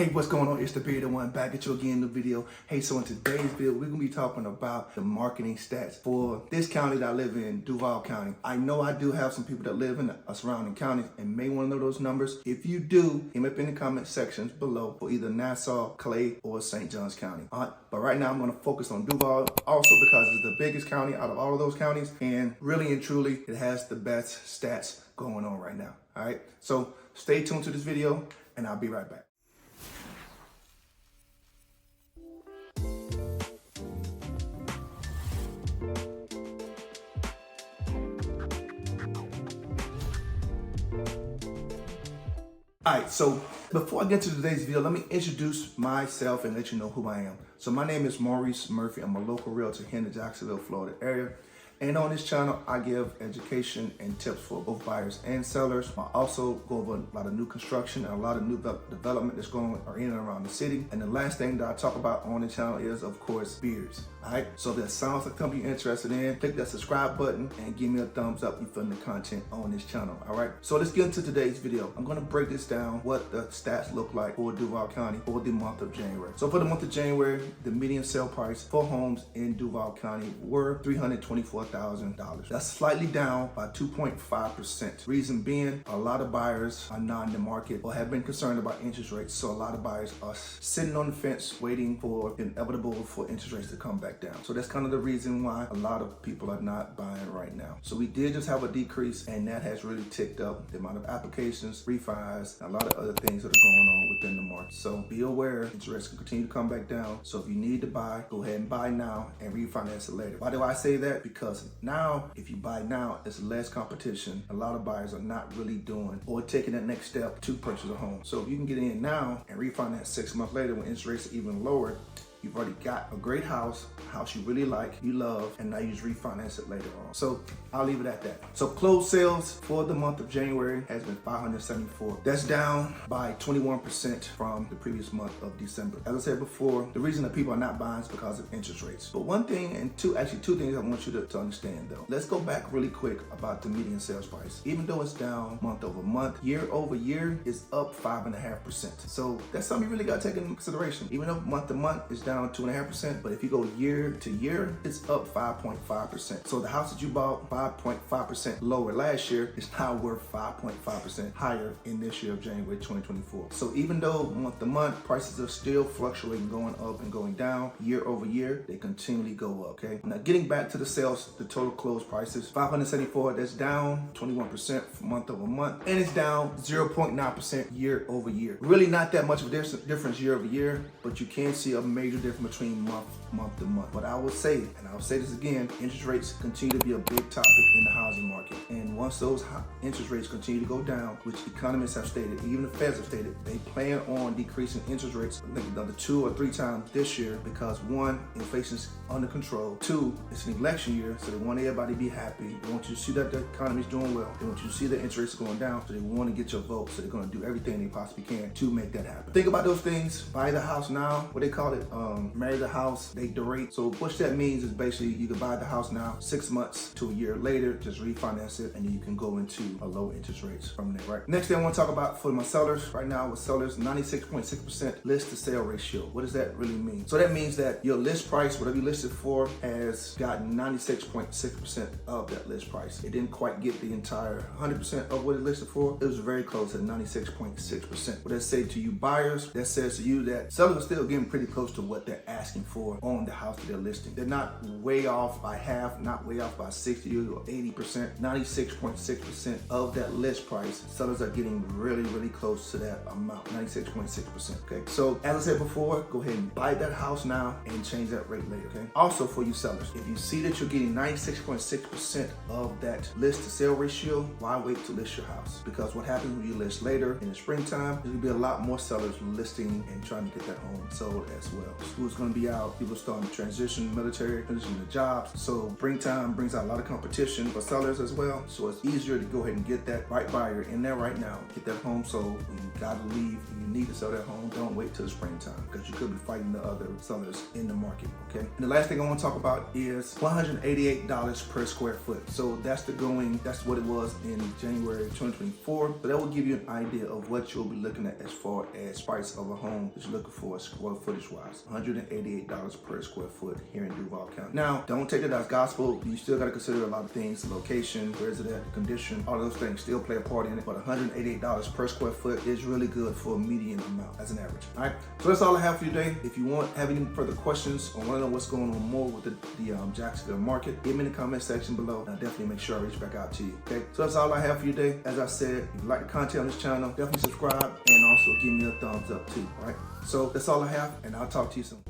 Hey, what's going on? It's the Bearded One back at you again in the video. Hey, so in today's video, we're gonna be talking about the marketing stats for this county that I live in, Duval County. I know I do have some people that live in the surrounding counties and may want to know those numbers. If you do, hit me up in the comment sections below for either Nassau, Clay, or St. Johns County. All right, but right now I'm gonna focus on Duval also because it's the biggest county out of all of those counties, and really and truly, it has the best stats going on right now. All right, so stay tuned to this video and I'll be right back. Alright, so before I get to today's video, let me introduce myself and let you know who I am. So my name is Maurice Murphy. I'm a local realtor here in the Jacksonville, Florida area. And on this channel, I give education and tips for both buyers and sellers. I also go over a lot of new construction and a lot of new development that's going on in and around the city. And the last thing that I talk about on the channel is, of course, beards. All right, so if that sounds like something you're interested in, click that subscribe button and give me a thumbs up if you're feeling the content on this channel. All right, so let's get into today's video. I'm gonna break this down, what the stats look like for Duval County for the month of January. So for the month of January, the median sale price for homes in Duval County were $324,000. That's slightly down by 2.5%. Reason being, a lot of buyers are not in the market or have been concerned about interest rates. So a lot of buyers are sitting on the fence waiting for inevitable for interest rates to come back down. So that's kind of the reason why a lot of people are not buying right now. So we did just have a decrease, and that has really ticked up the amount of applications, refis, and a lot of other things that are going on within the market. So be aware, interest rates can continue to come back down. So if you need to buy, go ahead and buy now and refinance it later. Why do I say that? Because now, if you buy now, it's less competition. A lot of buyers are not really doing or taking that next step to purchase a home. So if you can get in now and refinance 6 months later when interest rates are even lower, you've already got a great house, a house you really like, you love, and now you just refinance it later on. So I'll leave it at that. So closed sales for the month of January has been 574. That's down by 21% from the previous month of December. As I said before, the reason that people are not buying is because of interest rates. But one thing, and two things I want you to understand though. Let's go back really quick about the median sales price. Even though it's down month over month, year over year is up 5.5%. So that's something you really got to take into consideration. Even though month to month is down 2.5%, but if you go year to year, it's up 5.5%. So the house that you bought 5.5% lower last year is now worth 5.5% higher in this year of January 2024. So even though month to month prices are still fluctuating, going up and going down, year over year, they continually go up, okay? Now getting back to the sales, the total closed prices, 574, that's down 21% month over month, and it's down 0.9% year over year. Really not that much of a difference year over year, but you can see a major difference between month to month. But I will say, and I'll say this again, interest rates continue to be a big topic in the housing market. And once those interest rates continue to go down, which economists have stated, even the feds have stated, they plan on decreasing interest rates another 2 or 3 times this year because 1, inflation's under control. 2, it's an election year, so they want everybody to be happy. They want you to see that the economy's doing well. They want you to see the interest rates going down, so they want to get your vote. So they're going to do everything they possibly can to make that happen. Think about those things. Buy the house now. What they call it? Marry the house, date the rate. So what that means is basically you can buy the house now, 6 months to a year later, just refinance it, and you can go into a low interest rates from there, right? Next thing I want to talk about for my sellers. Right now with sellers, 96.6% list to sale ratio. What does that really mean? So that means that your list price, whatever you listed for, has gotten 96.6% of that list price. It didn't quite get the entire 100% of what it listed for. It was very close at 96.6%. What that say to you buyers, that says to you that sellers are still getting pretty close to what they're asking for on the house that they're listing. They're not way off by half, not way off by 60 or 80%. 96.6% of that list price, sellers are getting really, really close to that amount, 96.6%, okay? So as I said before, go ahead and buy that house now and change that rate later, okay? Also for you sellers, if you see that you're getting 96.6% of that list to sale ratio, why wait to list your house? Because what happens when you list later in the springtime, there's gonna be a lot more sellers listing and trying to get that home sold as well. School's gonna be out, people starting to transition, military, finishing the jobs. So springtime brings out a lot of competition for sellers as well. So it's easier to go ahead and get that right buyer in there right now, get that home sold. When you gotta leave, you need to sell that home, don't wait till the springtime because you could be fighting the other sellers in the market, okay? And the last thing I want to talk about is $188 per square foot. So that's what it was in January 2024. So that will give you an idea of what you'll be looking at as far as price of a home that you're looking for square footage wise. $188 per square foot here in Duval County. Now, don't take it as gospel. You still got to consider a lot of things: the location, where is it at, the condition, all those things still play a part in it. But $188 per square foot is really good for a median amount as an average. All right, so that's all I have for you today. If you have any further questions or want to know what's going on more with the Jacksonville market, give me in the comment section below, and I'll definitely make sure I reach back out to you. Okay, so that's all I have for you today. As I said, if you like the content on this channel, definitely subscribe and also give me a thumbs up too. All right, so that's all I have, and I'll talk to you soon.